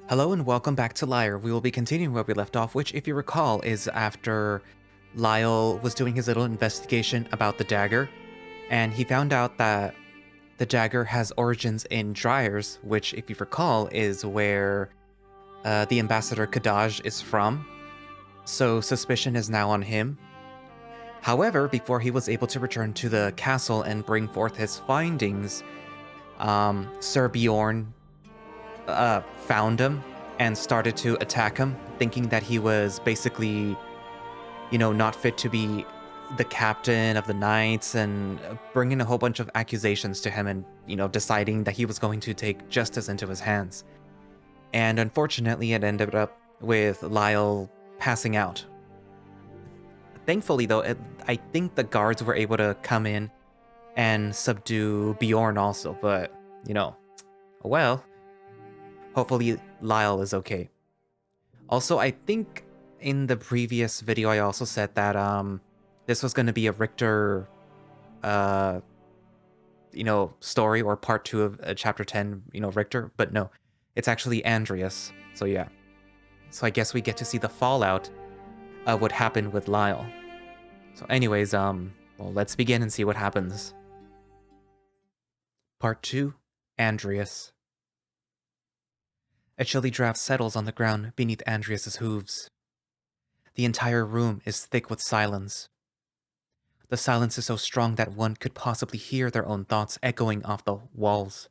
Hello and welcome back to Lyre. We will be continuing where we left off, which, if you recall, is after Lyle was doing his little investigation about the dagger, and he found out that the dagger has origins in Dryers, which, if you recall, is where the ambassador Kadaj is from. So suspicion is now on him. However, before he was able to return to the castle and bring forth his findings, Sir Bjorn found him and started to attack him, thinking that he was basically, not fit to be the captain of the knights, and bringing a whole bunch of accusations to him, and, deciding that he was going to take justice into his hands. And unfortunately, it ended up with Lyle passing out. Thankfully, though, I think the guards were able to come in and subdue Bjorn also, but, well. Hopefully Lyle is okay. Also, I think in the previous video I also said that this was going to be a Richter story, or part 2 of chapter 10, Richter, but no. It's actually Andrius. So yeah. So I guess we get to see the fallout of what happened with Lyle. So anyways, well, let's begin and see what happens. Part 2, Andrius. A chilly draft settles on the ground beneath Andrius's hooves. The entire room is thick with silence. The silence is so strong that one could possibly hear their own thoughts echoing off the walls.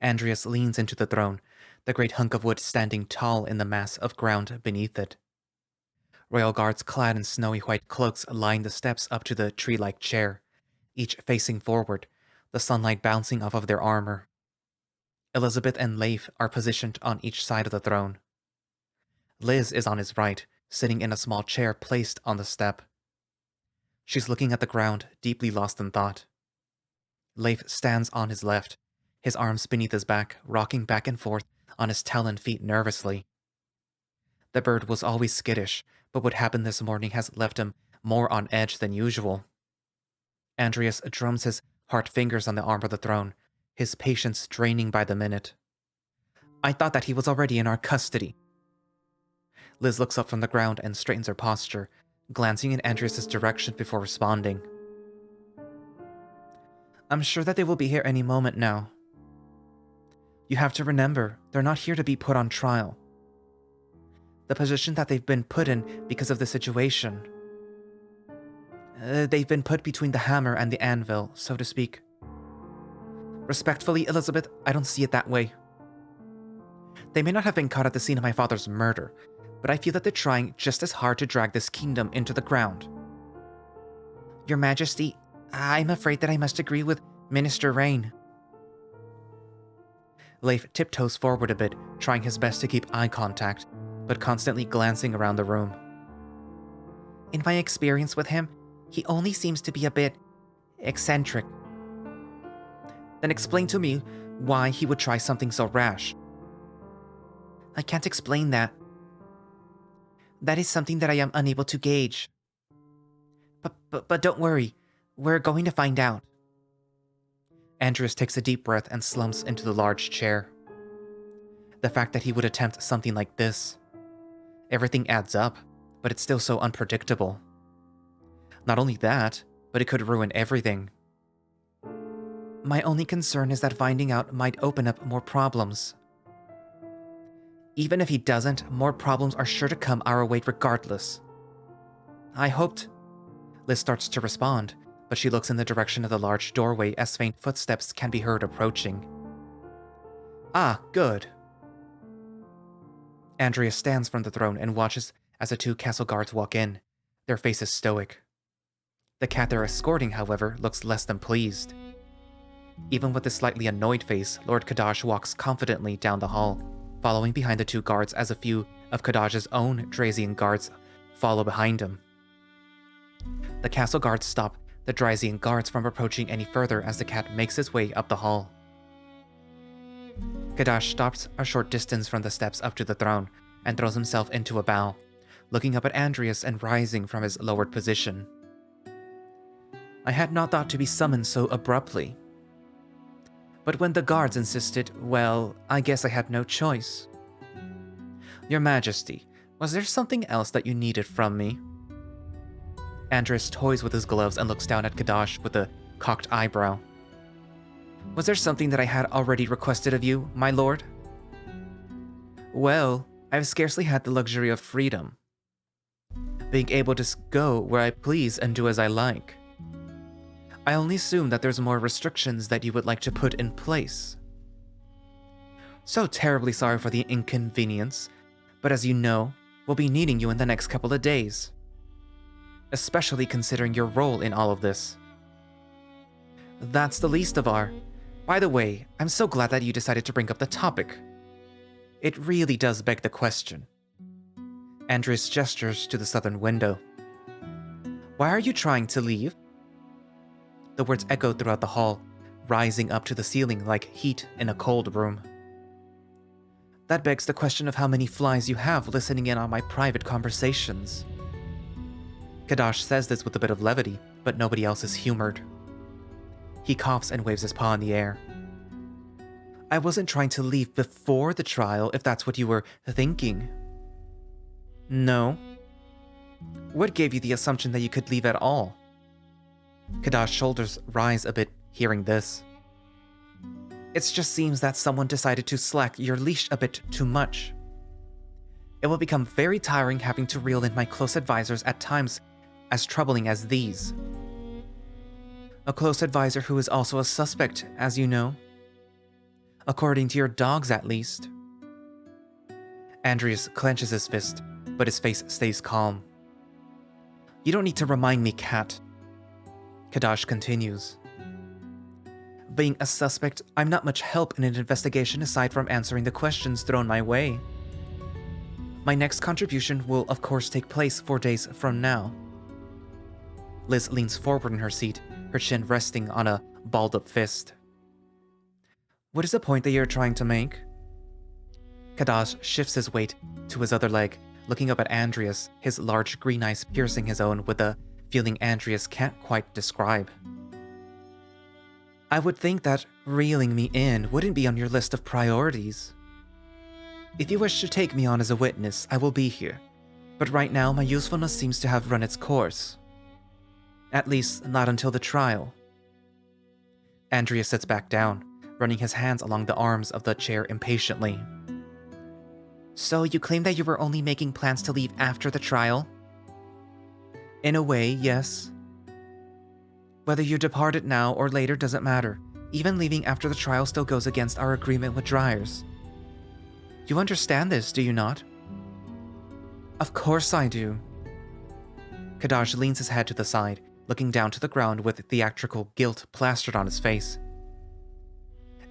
Andrius leans into the throne, the great hunk of wood standing tall in the mass of ground beneath it. Royal guards clad in snowy white cloaks line the steps up to the tree-like chair, each facing forward, the sunlight bouncing off of their armor. Elizabeth and Leif are positioned on each side of the throne. Liz is on his right, sitting in a small chair placed on the step. She's looking at the ground, deeply lost in thought. Leif stands on his left, his arms beneath his back, rocking back and forth on his taloned feet nervously. The bird was always skittish, but what happened this morning has left him more on edge than usual. Andrius drums his hard fingers on the arm of the throne, his patience draining by the minute. I thought that he was already in our custody. Liz looks up from the ground and straightens her posture, glancing in Andrius' direction before responding. I'm sure that they will be here any moment now. You have to remember, they're not here to be put on trial. The position that they've been put in because of the situation. They've been put between the hammer and the anvil, so to speak. Respectfully, Elizabeth, I don't see it that way. They may not have been caught at the scene of my father's murder, but I feel that they're trying just as hard to drag this kingdom into the ground. Your Majesty, I'm afraid that I must agree with Minister Rain. Leif tiptoes forward a bit, trying his best to keep eye contact, but constantly glancing around the room. In my experience with him, he only seems to be a bit eccentric. Then explain to me why he would try something so rash. I can't explain that. That is something that I am unable to gauge. But don't worry, we're going to find out. Andrius takes a deep breath and slumps into the large chair. The fact that he would attempt something like this. Everything adds up, but it's still so unpredictable. Not only that, but it could ruin everything. My only concern is that finding out might open up more problems. Even if he doesn't, more problems are sure to come our way regardless. I hoped... Liz starts to respond, but she looks in the direction of the large doorway as faint footsteps can be heard approaching. Ah, good. Andrius stands from the throne and watches as the 2 castle guards walk in, their faces stoic. The cat they're escorting, however, looks less than pleased. Even with a slightly annoyed face, Lord Kadaj walks confidently down the hall, following behind the 2 guards as a few of Kadaj's own Drazian guards follow behind him. The castle guards stop the Drazian guards from approaching any further as the cat makes his way up the hall. Kadaj stops a short distance from the steps up to the throne and throws himself into a bow, looking up at Andrius and rising from his lowered position. I had not thought to be summoned so abruptly. But when the guards insisted, well, I guess I had no choice. Your Majesty, was there something else that you needed from me? Andrius toys with his gloves and looks down at Kadaj with a cocked eyebrow. Was there something that I had already requested of you, my lord? Well, I've scarcely had the luxury of freedom. Being able to go where I please and do as I like. I only assume that there's more restrictions that you would like to put in place. So terribly sorry for the inconvenience, but as you know, we'll be needing you in the next couple of days. Especially considering your role in all of this. That's the least of our... By the way, I'm so glad that you decided to bring up the topic. It really does beg the question. Andrius gestures to the southern window. Why are you trying to leave? The words echo throughout the hall, rising up to the ceiling like heat in a cold room. That begs the question of how many flies you have listening in on my private conversations. Kadaj says this with a bit of levity, but nobody else is humored. He coughs and waves his paw in the air. I wasn't trying to leave before the trial, if that's what you were thinking. No. What gave you the assumption that you could leave at all? Kadaj's shoulders rise a bit hearing this. It just seems that someone decided to slack your leash a bit too much. It will become very tiring having to reel in my close advisors at times as troubling as these. A close advisor who is also a suspect, as you know. According to your dogs, at least. Andrius clenches his fist, but his face stays calm. You don't need to remind me, Cat. Kadaj continues. Being a suspect, I'm not much help in an investigation aside from answering the questions thrown my way. My next contribution will of course take place 4 days from now. Liz leans forward in her seat, her chin resting on a balled-up fist. What is the point that you're trying to make? Kadaj shifts his weight to his other leg, looking up at Andrius, his large green eyes piercing his own with a feeling Andrius can't quite describe. I would think that reeling me in wouldn't be on your list of priorities. If you wish to take me on as a witness, I will be here, but right now my usefulness seems to have run its course. At least, not until the trial. Andrius sits back down, running his hands along the arms of the chair impatiently. So you claim that you were only making plans to leave after the trial? In a way, yes. Whether you depart it now or later doesn't matter. Even leaving after the trial still goes against our agreement with Dryers. You understand this, do you not? Of course I do. Kadaj leans his head to the side, looking down to the ground with theatrical guilt plastered on his face.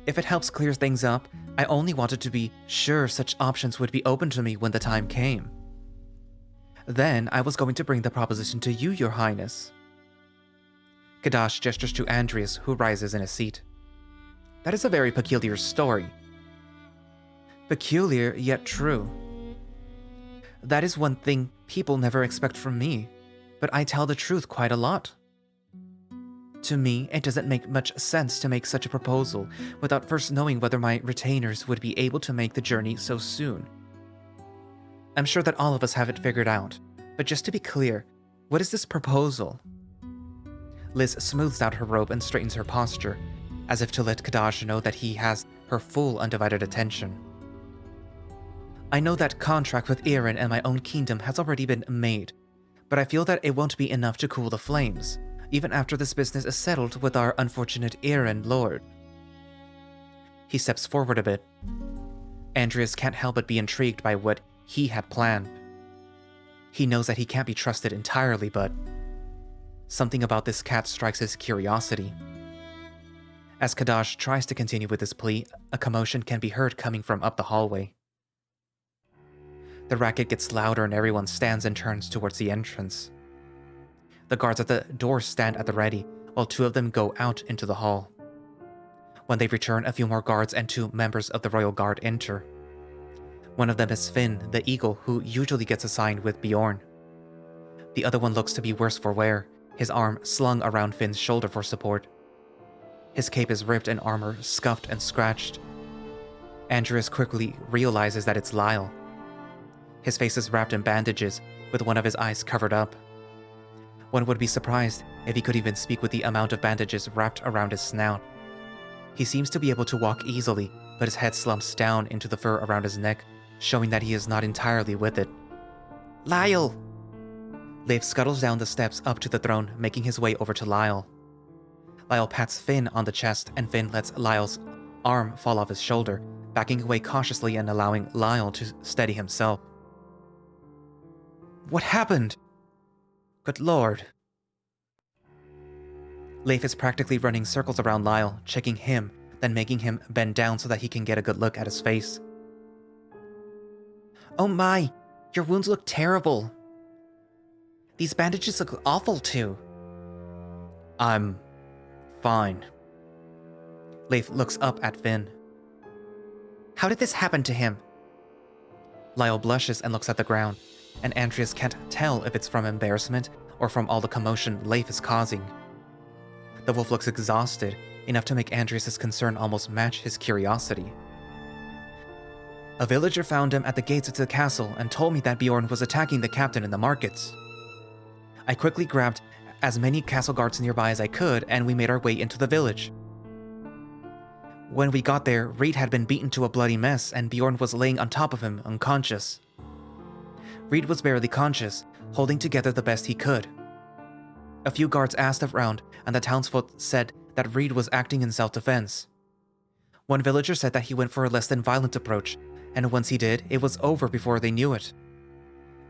If it helps clear things up, I only wanted to be sure such options would be open to me when the time came. Then I was going to bring the proposition to you, Your Highness. Kadaj gestures to Andrius, who rises in his seat. That is a very peculiar story. Peculiar, yet true. That is one thing people never expect from me, but I tell the truth quite a lot. To me, it doesn't make much sense to make such a proposal without first knowing whether my retainers would be able to make the journey so soon. I'm sure that all of us have it figured out, but just to be clear, what is this proposal? Liz smooths out her robe and straightens her posture, as if to let Kadaj know that he has her full undivided attention. I know that contract with Aaron and my own kingdom has already been made, but I feel that it won't be enough to cool the flames, even after this business is settled with our unfortunate Aaron Lord. He steps forward a bit. Andrius can't help but be intrigued by what he had planned. He knows that he can't be trusted entirely, but something about this cat strikes his curiosity. As Kadaj tries to continue with his plea, a commotion can be heard coming from up the hallway. The racket gets louder and everyone stands and turns towards the entrance. The guards at the door stand at the ready, while 2 of them go out into the hall. When they return, a few more guards and 2 members of the Royal Guard enter. One of them is Finn, the eagle who usually gets assigned with Bjorn. The other one looks to be worse for wear, his arm slung around Finn's shoulder for support. His cape is ripped and armor scuffed and scratched. Andrius quickly realizes that it's Lyre. His face is wrapped in bandages, with one of his eyes covered up. One would be surprised if he could even speak with the amount of bandages wrapped around his snout. He seems to be able to walk easily, but his head slumps down into the fur around his neck, showing that he is not entirely with it. Lyle! Leif scuttles down the steps up to the throne, making his way over to Lyle. Lyle pats Finn on the chest, and Finn lets Lyle's arm fall off his shoulder, backing away cautiously and allowing Lyle to steady himself. What happened? Good lord. Leif is practically running circles around Lyle, checking him, then making him bend down so that he can get a good look at his face. Oh my, your wounds look terrible. These bandages look awful too. I'm fine. Leif looks up at Finn. How did this happen to him? Lyle blushes and looks at the ground, and Andrius can't tell if it's from embarrassment or from all the commotion Leif is causing. The wolf looks exhausted, enough to make Andrius' concern almost match his curiosity. A villager found him at the gates of the castle and told me that Bjorn was attacking the captain in the markets. I quickly grabbed as many castle guards nearby as I could, and we made our way into the village. When we got there, Reed had been beaten to a bloody mess, and Bjorn was laying on top of him, unconscious. Reed was barely conscious, holding together the best he could. A few guards asked around, and the townsfolk said that Reed was acting in self-defense. One villager said that he went for a less than violent approach, and once he did, it was over before they knew it.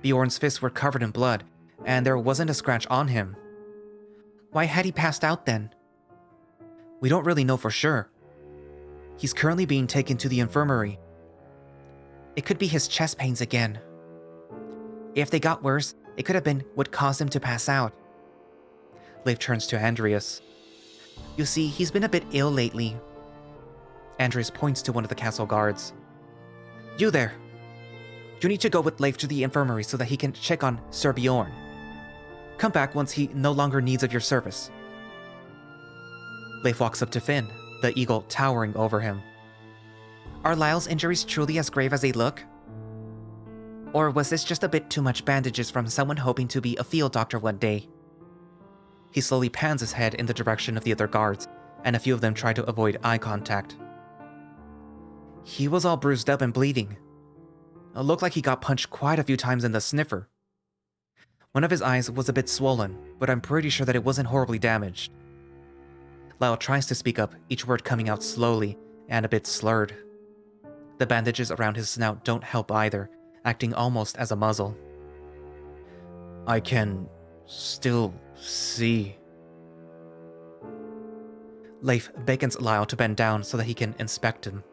Bjorn's fists were covered in blood, and there wasn't a scratch on him. Why had he passed out then? We don't really know for sure. He's currently being taken to the infirmary. It could be his chest pains again. If they got worse, it could have been what caused him to pass out. Leif turns to Andrius. You see, he's been a bit ill lately. Andrius points to one of the castle guards. You there. You need to go with Leif to the infirmary so that he can check on Sir Bjorn. Come back once he no longer needs of your service. Leif walks up to Finn, the eagle towering over him. Are Lyle's injuries truly as grave as they look? Or was this just a bit too much bandages from someone hoping to be a field doctor one day? He slowly pans his head in the direction of the other guards, and a few of them try to avoid eye contact. He was all bruised up and bleeding. It looked like he got punched quite a few times in the sniffer. One of his eyes was a bit swollen, but I'm pretty sure that it wasn't horribly damaged. Lyle tries to speak up, each word coming out slowly and a bit slurred. The bandages around his snout don't help either, acting almost as a muzzle. I can still see. Leif beckons Lyle to bend down so that he can inspect him.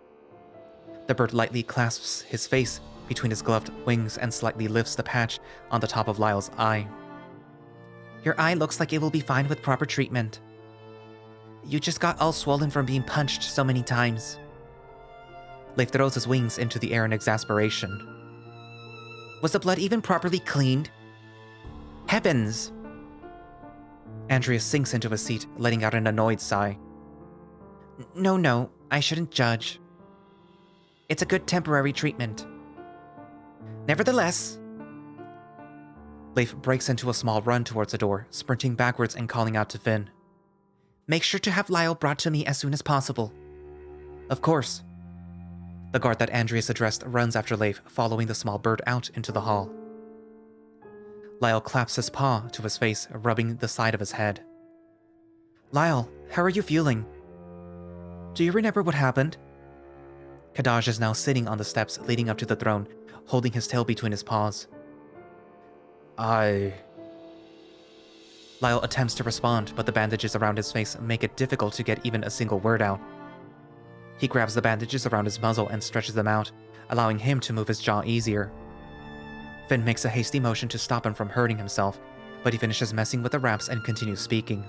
The bird lightly clasps his face between his gloved wings and slightly lifts the patch on the top of Lyle's eye. Your eye looks like it will be fine with proper treatment. You just got all swollen from being punched so many times. Leif throws his wings into the air in exasperation. Was the blood even properly cleaned? Heavens! Andrius sinks into his seat, letting out an annoyed sigh. No, I shouldn't judge. It's a good temporary treatment. Nevertheless... Leif breaks into a small run towards the door, sprinting backwards and calling out to Finn. Make sure to have Lyle brought to me as soon as possible. Of course. The guard that Andrius addressed runs after Leif, following the small bird out into the hall. Lyle claps his paw to his face, rubbing the side of his head. Lyle, how are you feeling? Do you remember what happened? Kadaj is now sitting on the steps leading up to the throne, holding his tail between his paws. Lyle attempts to respond, but the bandages around his face make it difficult to get even a single word out. He grabs the bandages around his muzzle and stretches them out, allowing him to move his jaw easier. Finn makes a hasty motion to stop him from hurting himself, but he finishes messing with the wraps and continues speaking.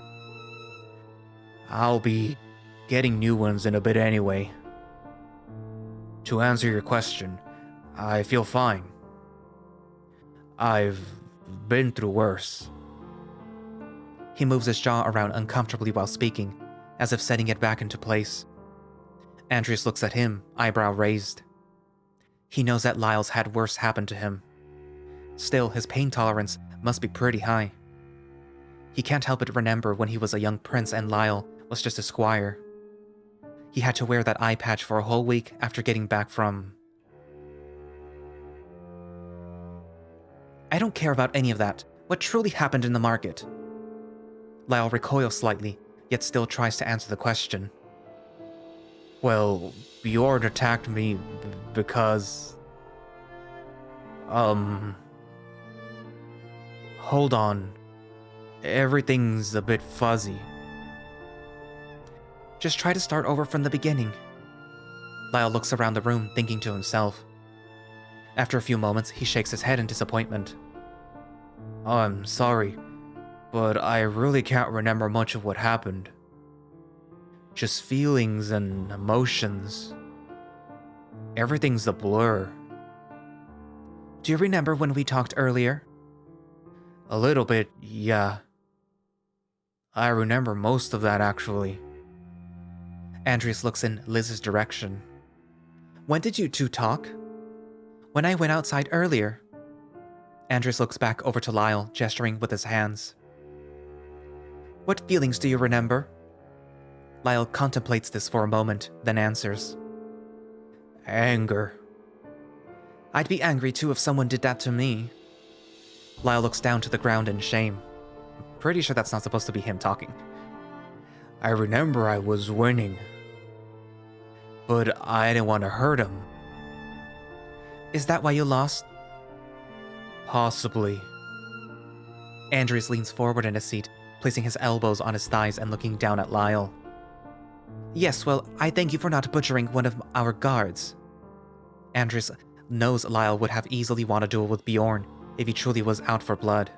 I'll be getting new ones in a bit anyway. To answer your question, I feel fine. I've been through worse. He moves his jaw around uncomfortably while speaking, as if setting it back into place. Andrius looks at him, eyebrow raised. He knows that Lyle's had worse happen to him. Still, his pain tolerance must be pretty high. He can't help but remember when he was a young prince and Lyre was just a squire. He had to wear that eye patch for a whole week after getting back from... I don't care about any of that. What truly happened in the market? Lyre recoils slightly, yet still tries to answer the question. Well, Bjorn attacked me because... Hold on. Everything's a bit fuzzy. Just try to start over from the beginning. Lyre looks around the room, thinking to himself. After a few moments, he shakes his head in disappointment. I'm sorry, but I really can't remember much of what happened. Just feelings and emotions. Everything's a blur. Do you remember when we talked earlier? A little bit, yeah. I remember most of that, actually. Andrius looks in Liz's direction. When did you two talk? When I went outside earlier. Andrius looks back over to Lyre, gesturing with his hands. What feelings do you remember? Lyre contemplates this for a moment, then answers. Anger. I'd be angry too if someone did that to me. Lyre looks down to the ground in shame. I'm pretty sure that's not supposed to be him talking. I remember I was winning, but I didn't want to hurt him. Is that why you lost? Possibly. Andrius leans forward in his seat, placing his elbows on his thighs and looking down at Lyre. Yes, well, I thank you for not butchering one of our guards. Andrius knows Lyre would have easily won a duel with Bjorn if he truly was out for blood.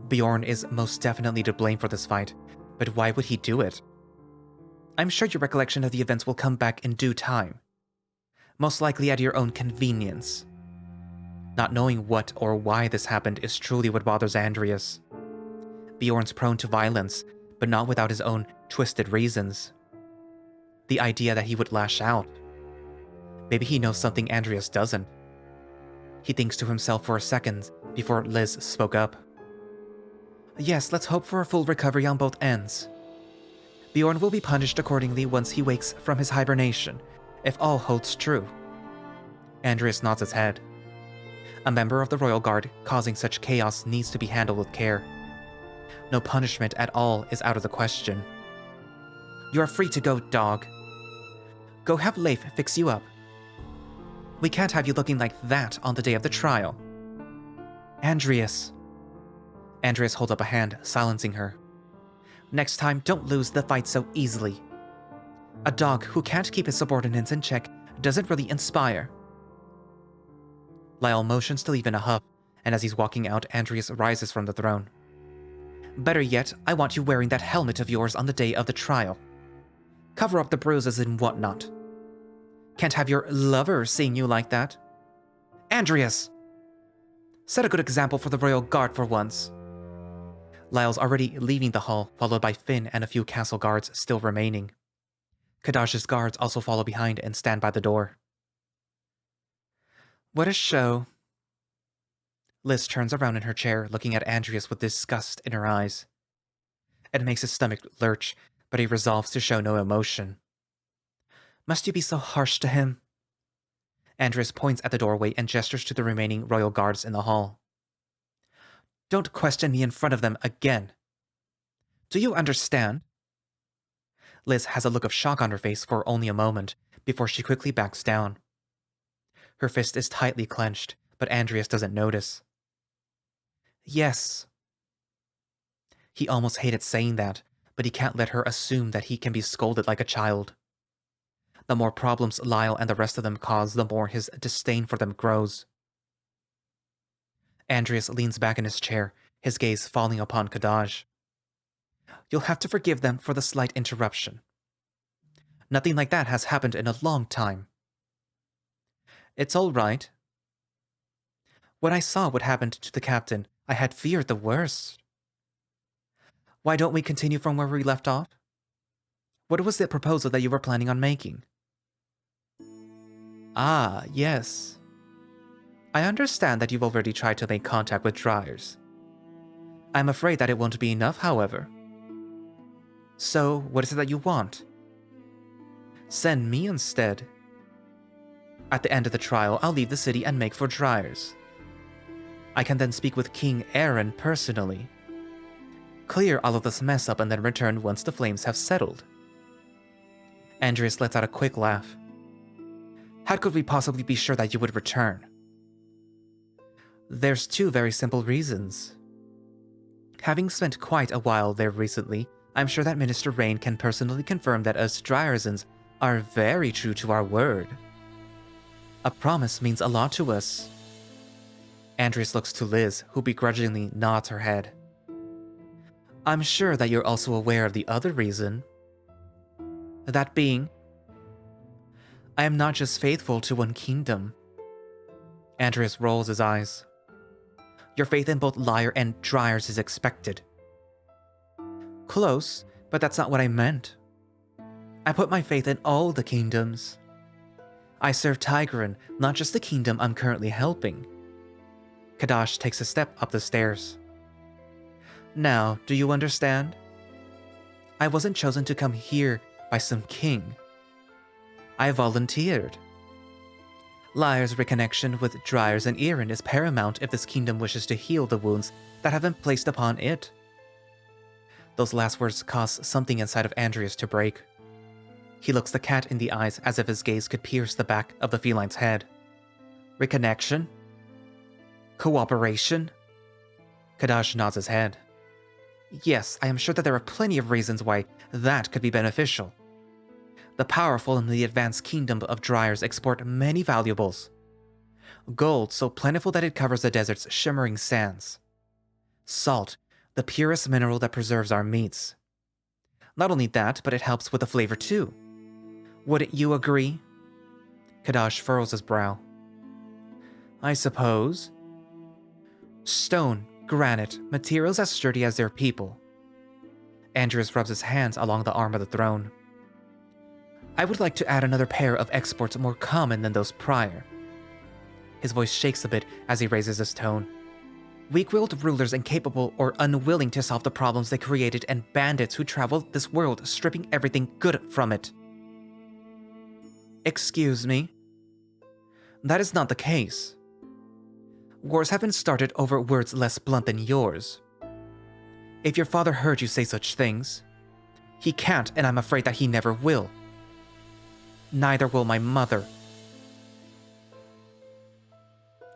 Bjorn is most definitely to blame for this fight, but why would he do it? I'm sure your recollection of the events will come back in due time. Most likely at your own convenience. Not knowing what or why this happened is truly what bothers Andrius. Bjorn's prone to violence, but not without his own twisted reasons. The idea that he would lash out. Maybe he knows something Andrius doesn't. He thinks to himself for a second before Liz spoke up. Yes, let's hope for a full recovery on both ends. Bjorn will be punished accordingly once he wakes from his hibernation, if all holds true. Andrius nods his head. A member of the Royal Guard causing such chaos needs to be handled with care. No punishment at all is out of the question. You are free to go, dog. Go have Leif fix you up. We can't have you looking like that on the day of the trial. Andrius. Andrius holds up a hand, silencing her. Next time, don't lose the fight so easily. A dog who can't keep his subordinates in check doesn't really inspire. Lyre motions to leave in a huff, and as he's walking out, Andrius rises from the throne. Better yet, I want you wearing that helmet of yours on the day of the trial. Cover up the bruises and whatnot. Can't have your lover seeing you like that. Andrius! Set a good example for the Royal Guard for once. Lyle's already leaving the hall, followed by Finn and a few castle guards still remaining. Kadaj's guards also follow behind and stand by the door. What a show. Liz turns around in her chair, looking at Andrius with disgust in her eyes. It makes his stomach lurch, but he resolves to show no emotion. Must you be so harsh to him? Andrius points at the doorway and gestures to the remaining royal guards in the hall. Don't question me in front of them again. Do you understand? Liz has a look of shock on her face for only a moment, before she quickly backs down. Her fist is tightly clenched, but Andrius doesn't notice. Yes. He almost hated saying that, but he can't let her assume that he can be scolded like a child. The more problems Lyre and the rest of them cause, the more his disdain for them grows. Andrius leans back in his chair, his gaze falling upon Kadaj. You'll have to forgive them for the slight interruption. Nothing like that has happened in a long time. It's all right. When I saw what happened to the captain, I had feared the worst. Why don't we continue from where we left off? What was the proposal that you were planning on making? Ah, yes. I understand that you've already tried to make contact with Dryers. I'm afraid that it won't be enough, however. So, what is it that you want? Send me instead. At the end of the trial, I'll leave the city and make for Dryers. I can then speak with King Aaron personally. Clear all of this mess up and then return once the flames have settled. Andrius lets out a quick laugh. How could we possibly be sure that you would return? There's two very simple reasons. Having spent quite a while there recently, I'm sure that Minister Rain can personally confirm that us Dryersons are very true to our word. A promise means a lot to us. Andrius looks to Liz, who begrudgingly nods her head. I'm sure that you're also aware of the other reason. That being, I am not just faithful to one kingdom. Andrius rolls his eyes. Your faith in both Lyre and Dryers is expected. Close, but that's not what I meant. I put my faith in all the kingdoms. I serve Tigran, not just the kingdom I'm currently helping. Kadaj takes a step up the stairs. Now, do you understand? I wasn't chosen to come here by some king. I volunteered. Lyre's reconnection with Dryers and Aaron is paramount if this kingdom wishes to heal the wounds that have been placed upon it. Those last words cause something inside of Andrius to break. He looks the cat in the eyes as if his gaze could pierce the back of the feline's head. Reconnection? Cooperation? Kadaj nods his head. Yes, I am sure that there are plenty of reasons why that could be beneficial. The powerful and the advanced kingdom of Dryers export many valuables. Gold so plentiful that it covers the desert's shimmering sands. Salt, the purest mineral that preserves our meats. Not only that, but it helps with the flavor too. Would you agree? Kadaj furrows his brow. I suppose. Stone, granite, materials as sturdy as their people. Andrius rubs his hands along the arm of the throne. I would like to add another pair of exports more common than those prior. His voice shakes a bit as he raises his tone. Weak-willed rulers incapable or unwilling to solve the problems they created and bandits who travel this world stripping everything good from it. Excuse me? That is not the case. Wars have been started over words less blunt than yours. If your father heard you say such things, he can't, and I'm afraid that he never will. Neither will my mother.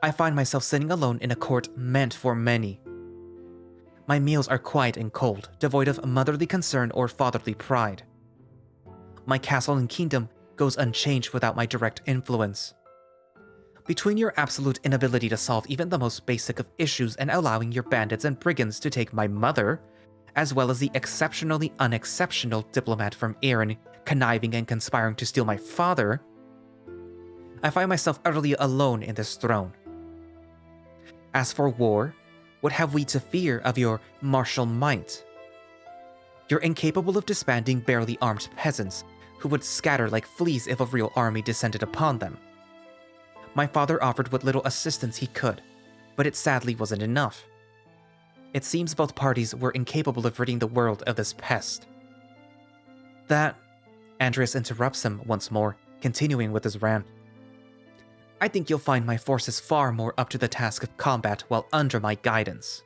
I find myself sitting alone in a court meant for many. My meals are quiet and cold, devoid of motherly concern or fatherly pride. My castle and kingdom goes unchanged without my direct influence. Between your absolute inability to solve even the most basic of issues and allowing your bandits and brigands to take my mother, as well as the exceptionally unexceptional diplomat from Aaron conniving and conspiring to steal my father, I find myself utterly alone in this throne. As for war, what have we to fear of your martial might? You're incapable of disbanding barely armed peasants who would scatter like fleas if a real army descended upon them. My father offered what little assistance he could, but it sadly wasn't enough. It seems both parties were incapable of ridding the world of this pest. That... Andrius interrupts him once more, continuing with his rant. I think you'll find my forces far more up to the task of combat while under my guidance.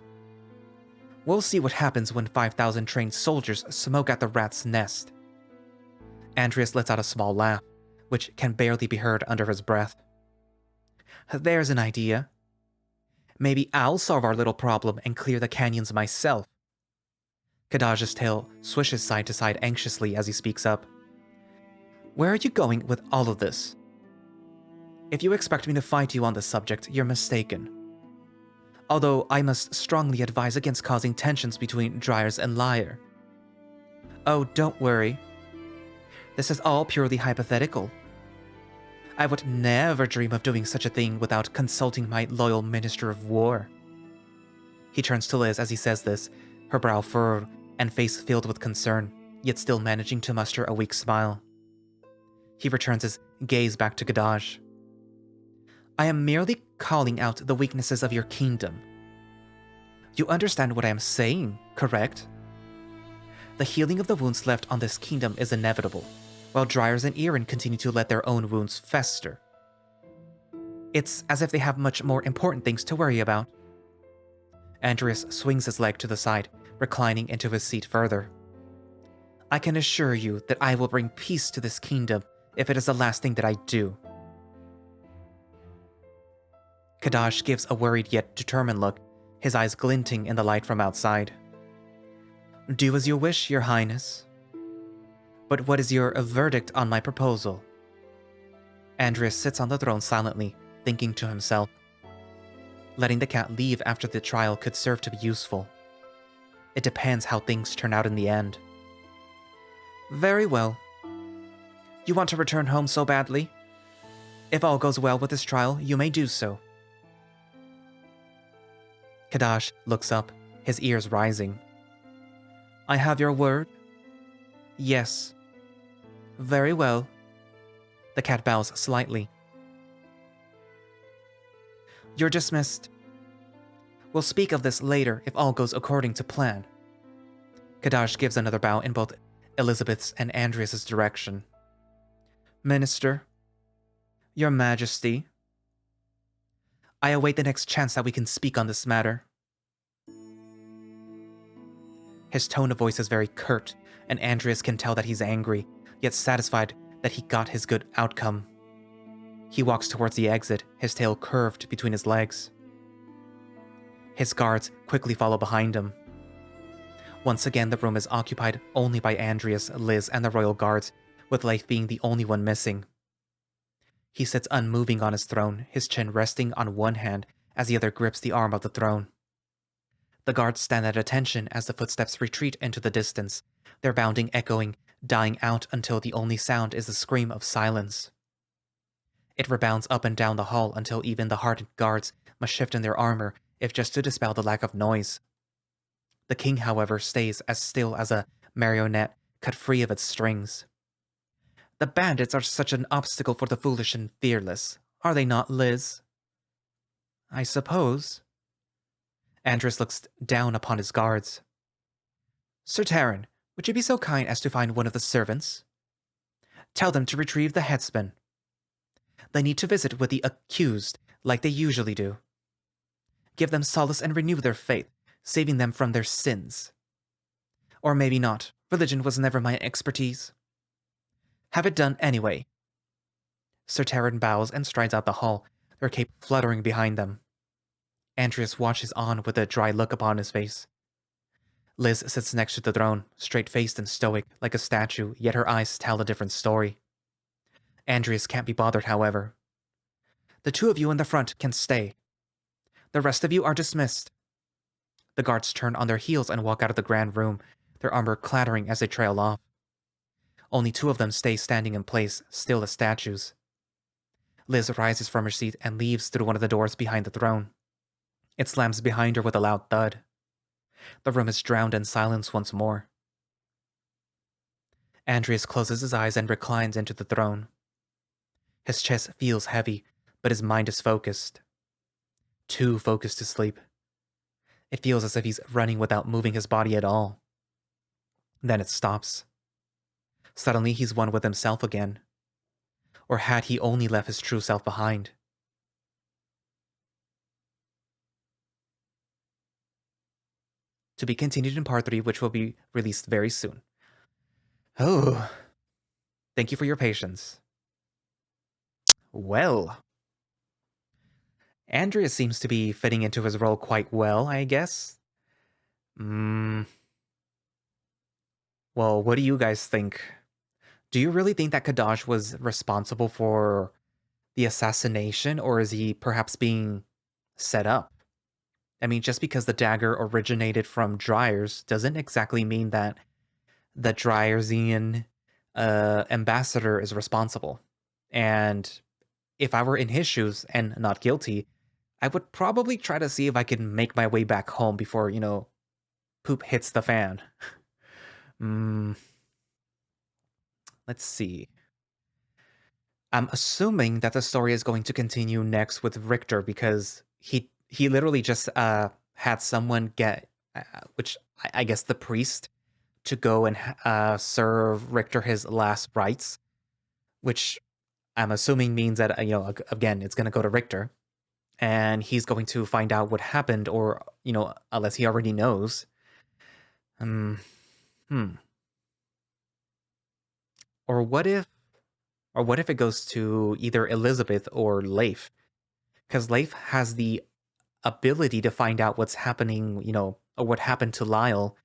We'll see what happens when 5,000 trained soldiers smoke at the rat's nest. Andrius lets out a small laugh, which can barely be heard under his breath. There's an idea. Maybe I'll solve our little problem and clear the canyons myself. Kadaj's tail swishes side to side anxiously as he speaks up. Where are you going with all of this? If you expect me to fight you on this subject, you're mistaken. Although I must strongly advise against causing tensions between Dryers and Lyre. Oh, don't worry. This is all purely hypothetical. I would never dream of doing such a thing without consulting my loyal Minister of War. He turns to Liz as he says this, her brow furrowed and face filled with concern, yet still managing to muster a weak smile. He returns his gaze back to Kadaj. I am merely calling out the weaknesses of your kingdom. You understand what I am saying, correct? The healing of the wounds left on this kingdom is inevitable, while Dryers and Erin continue to let their own wounds fester. It's as if they have much more important things to worry about. Andrius swings his leg to the side, reclining into his seat further. I can assure you that I will bring peace to this kingdom if it is the last thing that I do. Kadaj gives a worried yet determined look, his eyes glinting in the light from outside. Do as you wish, Your Highness. But what is your verdict on my proposal? Andrius sits on the throne silently, thinking to himself. Letting the cat leave after the trial could serve to be useful. It depends how things turn out in the end. Very well. You want to return home so badly? If all goes well with this trial, you may do so. Kadaj looks up, his ears rising. I have your word? Yes. Very well. The cat bows slightly. You're dismissed. We'll speak of this later if all goes according to plan. Kadaj gives another bow in both Elizabeth's and Andrius's direction. Minister, Your Majesty, I await the next chance that we can speak on this matter. His tone of voice is very curt, and Andrius can tell that he's angry, yet satisfied that he got his good outcome. He walks towards the exit, his tail curved between his legs. His guards quickly follow behind him. Once again, the room is occupied only by Andrius, Liz, and the royal guards, with Leif being the only one missing. He sits unmoving on his throne, his chin resting on one hand as the other grips the arm of the throne. The guards stand at attention as the footsteps retreat into the distance, their bounding echoing, dying out until the only sound is the scream of silence. It rebounds up and down the hall until even the hardened guards must shift in their armor if just to dispel the lack of noise. The king, however, stays as still as a marionette cut free of its strings. The bandits are such an obstacle for the foolish and fearless, are they not, Liz? I suppose. Andrius looks down upon his guards. Sir Terran, would you be so kind as to find one of the servants? Tell them to retrieve the headsman. They need to visit with the accused, like they usually do. Give them solace and renew their faith, saving them from their sins. Or maybe not. Religion was never my expertise. Have it done anyway. Sir Terran bows and strides out the hall, their cape fluttering behind them. Andrius watches on with a dry look upon his face. Liz sits next to the throne, straight-faced and stoic, like a statue, yet her eyes tell a different story. Andrius can't be bothered, however. The two of you in the front can stay. The rest of you are dismissed. The guards turn on their heels and walk out of the grand room, their armor clattering as they trail off. Only two of them stay standing in place, still as statues. Liz rises from her seat and leaves through one of the doors behind the throne. It slams behind her with a loud thud. The room is drowned in silence once more. Andrius closes his eyes and reclines into the throne. His chest feels heavy, but his mind is focused. Too focused to sleep. It feels as if he's running without moving his body at all. Then it stops. Suddenly he's one with himself again. Or had he only left his true self behind? To be continued in part 3, which will be released very soon. Oh, thank you for your patience. Well, Andrius seems to be fitting into his role quite well, I guess. Well, what do you guys think? Do you really think that Kadaj was responsible for the assassination, or is he perhaps being set up? I mean, just because the dagger originated from Dryers doesn't exactly mean that the Dryersian ambassador is responsible. And if I were in his shoes and not guilty, I would probably try to see if I could make my way back home before, poop hits the fan. Let's see. I'm assuming that the story is going to continue next with Richter because he literally just had someone get, which I guess the priest, to go and serve Richter his last rites, which I'm assuming means that again it's going to go to Richter, and he's going to find out what happened, or unless he already knows. Um, hmm. Or what if, it goes to either Elizabeth or Leif? Because Leif has the ability to find out what's happening, or what happened to Lyle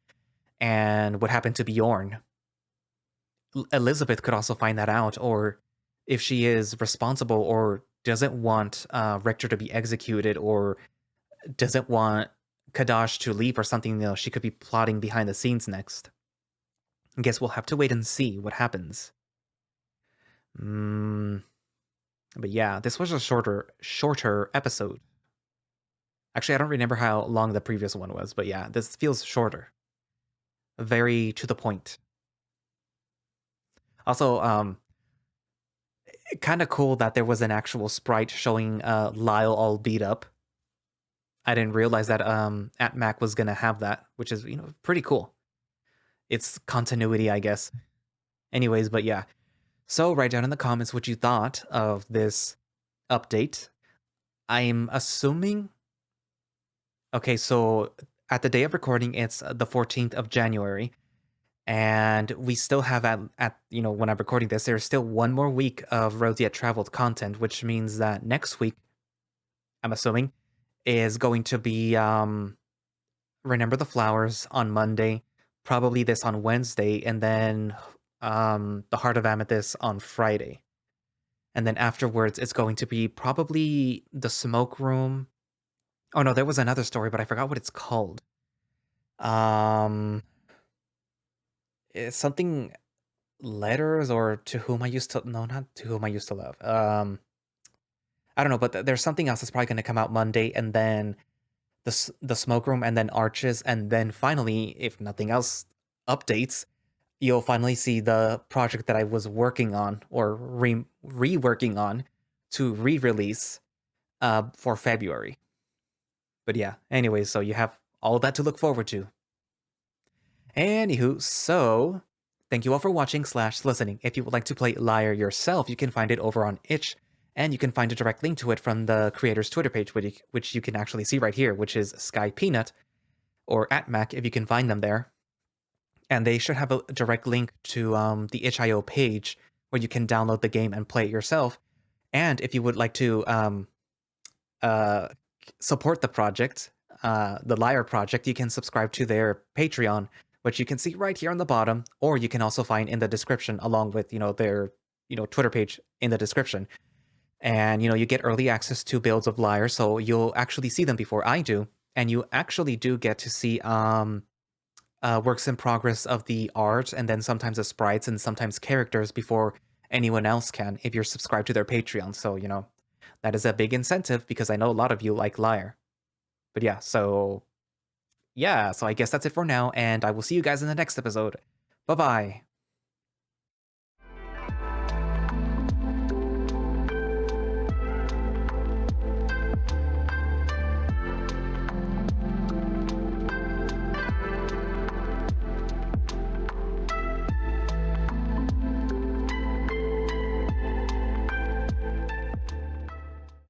and what happened to Bjorn. Elizabeth could also find that out, or if she is responsible or doesn't want Richter to be executed, or doesn't want Kadaj to leave or something, she could be plotting behind the scenes next. I guess we'll have to wait and see what happens. But yeah, this was a shorter episode. Actually, I don't remember how long the previous one was, but yeah, this feels shorter. Very to the point. Also, kind of cool that there was an actual sprite showing Lyle all beat up. I didn't realize that Atmac was gonna have that, which is pretty cool. It's continuity, I guess. Anyways, but yeah. So write down in the comments what you thought of this update. I'm assuming. Okay, so at the day of recording, it's the 14th of January. And we still have at when I'm recording this, there's still one more week of Roads Yet Traveled content, which means that next week, I'm assuming, is going to be Remember the Flowers on Monday, probably this on Wednesday, and then The Heart of Amethyst on Friday. And then afterwards, it's going to be probably The Smoke Room. Oh no, there was another story, but I forgot what it's called. It's something Letters, or To Whom I Used to, no, not To Whom I Used to Love. I don't know, but there's something else that's probably going to come out Monday, and then the Smoke Room, and then Arches, and then finally, if nothing else updates, you'll finally see the project that I was working on, or reworking on, to re-release for February. But yeah, anyways, so you have all that to look forward to. Anywho, so thank you all for watching / listening. If you would like to play Lyre yourself, you can find it over on itch, and you can find a direct link to it from the creator's Twitter page, which you can actually see right here, which is Sky Peanut, or Atmac if you can find them there. And they should have a direct link to the itch.io page where you can download the game and play it yourself. And if you would like to support the project, the Lyre project, you can subscribe to their Patreon, which you can see right here on the bottom, or you can also find in the description, along with their Twitter page in the description. And you get early access to builds of Lyre, so you'll actually see them before I do, and you actually do get to see works in progress of the art, and then sometimes the sprites and sometimes characters before anyone else can if you're subscribed to their Patreon. So that is a big incentive, because I know a lot of you like Lyre. But yeah, so I guess that's it for now, and I will see you guys in the next episode. Bye-bye.